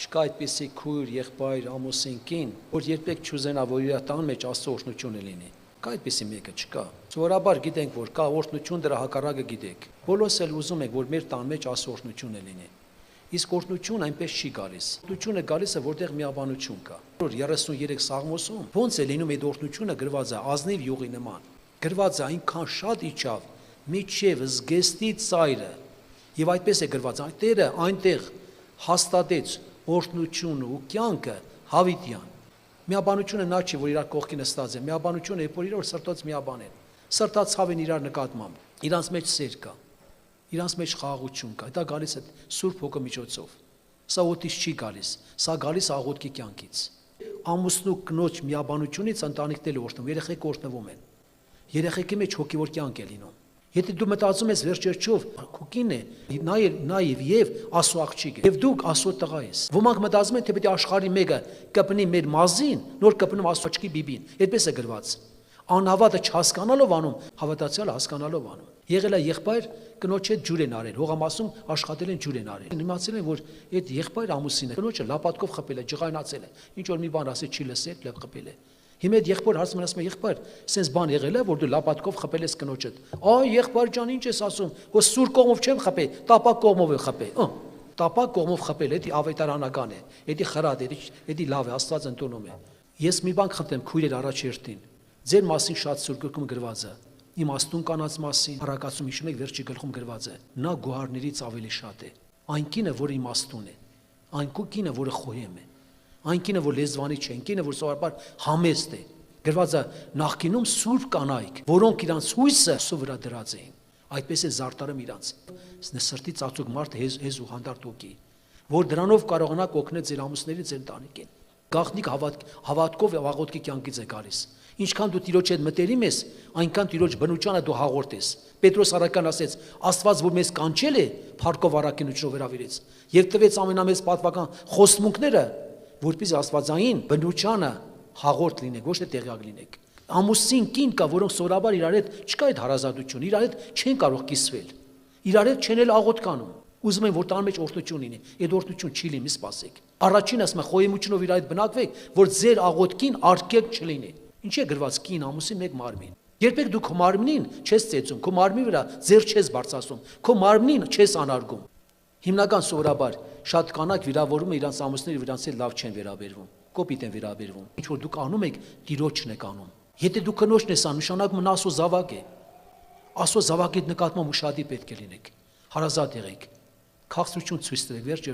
Չկա այդպիսի քույր, եղբայր, ամուսին կին, որ երբեք չուզենա, որ իր տան մեջ Աստծո օրհնությունը լինի։ Կա այդպիսի մեկը, չկա։ Սովորաբար գիտենք, որ կա օրհնություն, դրա հակառակը գիտեք։ Բոլորս էլ ուզում ենք, որ մեր տան մեջ Աստծո օրհնությունը լինի։ Իսկ օրհնություն այնպես չի գալիս։ Օրհնությունը գալիս է, որտեղ միաբանություն կա։ 33 Սաղմոսում ոնց է լինում այդ օրհնությունը գրված է ազնիվ յուղի նման։ Գրված է այնքան շատ իջավ միջև զգեստի ծայրը։ Եվ այդպես է գրված, Տերը այնտեղ հաստատեց օրհնությունը ու կյանքը հավիտյան։ Միաբանությունը նա չի, որ իրար կողքի նստած է։ Միաբանությունը երբ որ իրար սրտոց միաբան են։ Սրտացավ են իրար նկատմամբ։ Իրանց մեջ սեր կա։ Իրանց մեջ խաղաղություն կա։ Դա գալիս է Սուրբ Հոգու միջոցով։ Սա օդից չի գալիս, սա գալիս աղոթքի կյանքից։ Ամուսնու կնոջ միաբանությունից ընտանիքները օրհնվում, երեխեք օրհնվում են։ Երեխեքի մեջ հոգևոր կյանք է լինում։ Եթե դու մտածում ես վերջերջով քո կինն է, նաև եւ Աստծո աղջիկ է, եւ դու Աստծո տղա ես։ Ոմանք մտածում են, թե պետք է աշխարհի մեկը կպնի մեր մազին, նոր կպնում Աստծո աղջիկի բիբին։ Այդպես է գրված։ Անհավատը չհասկանալով անում, հավատացյալը հասկանալով անում։ Եղել է եղբայր կնոջ հետ ջուր են արել, հողամասում աշխատել են ջուր են արել։ Իմացել են, որ այդ եղբայր ամուսինը կնոջը լապատկով խփել է, ջղայնացել է։ Ինչ որ մի բան ասել չի լսել, լավ խփել է։ Հիմա այդ եղբայր հարցում են, ասում է, եղբայր, սենց բան եղել է, որ դու լապատկով խփել ես կնոջդ։ Այ եղբայր ջան, ինչ ես ասում, որ սուր կողմով չեմ խփել, տապակ կողմով եմ խփել։ Տապակ կողմով խփել, դա ավետարանական է, դա խրատ է, դա լավ է, Աստված ընդունում է։ Ես մի բան խնդրեմ քույրեր առաջերտին։ Ձեր մասին շատ Սուրբ Գրքում գրված է։ Իմաստուն կանանց մասին, Առակացում հիշում եք վերջի գլխում գրված է։ Նա գոհարներից ավելի շատ է։ Այն կինը, որը իմաստուն է, այն կինը, որը խոհեմ է, այն կինը, որ լեզվանի չէ, այն կինը, որ սովորաբար համեստ է։ Գրված է նախկինում սուրբ կանայք, որոնք իրանց հույսը Աստծո վրա դրած էին։ Այդպես է զարտարում իրանց։ Սրտի ծածուկ մարդ հեզ ու հանդարտ ոգի, որ դրանով կարողանաք օգնել ձեր ամուսների, ձեր ընտանիքին։ Գաղտնիք հավատքով եւ աղոթքի կյանքից է գալիս։ Ինչքան դու Տիրոջ հետ մտերիմ ես, այնքան Տիրոջ բնությանը դու հաղորդես։ Պետրոս առաքյալն ասեց. Աստված որ մեզ կանչել է, փառքով առաքինությունով հրավիրեց եւ տվեց ամենամեծ պատվական խոստմունքները, որպեսզի աստվածային բնությանը հաղորդ լինեք, ոչ թե տեղյակ լինեք։ Ամուսին կին կա, որոնք սովորաբար իրար հետ չկա այդ հարազատություն, իրար հետ չեն կարող կիսվել, իրար հետ չեն էլ աղոթք անում։ Ուզում են, որ տան մեջ օրհնություն լինի, այդ օրհնություն չի լինի, սպասեք։ Առաջին ասում է խոհեմությունով իր այդ բնակվեք, որ ձեր աղոթքին արգելք չլինի։ Ինչ է գրված կին ամուսին մեկ մարմին։ Երբեք դու քո մարմնին չես ծեծում, քո մարմնի վրա ձեռ չես բարձրացնում, քո մարմնին չես անարգում։ Հիմնական սովորաբար շատ կանայք վիրավորում են իրանց ամուսինները, իրանց հետ լավ չեն վերաբերվում, կոպիտ են վերաբերվում։ Ինչ որ դուք անում եք, Տիրոջն եք անում։ Եթե դու քնոջն ես անում, նշանակում նա Աստծո զավակ է։ Աստծո զավակի նկատմամբ ուշադիր պետք է լինեք։ Հարազատ եղեք։ Քաղցրություն ցույց տվեք, վերջ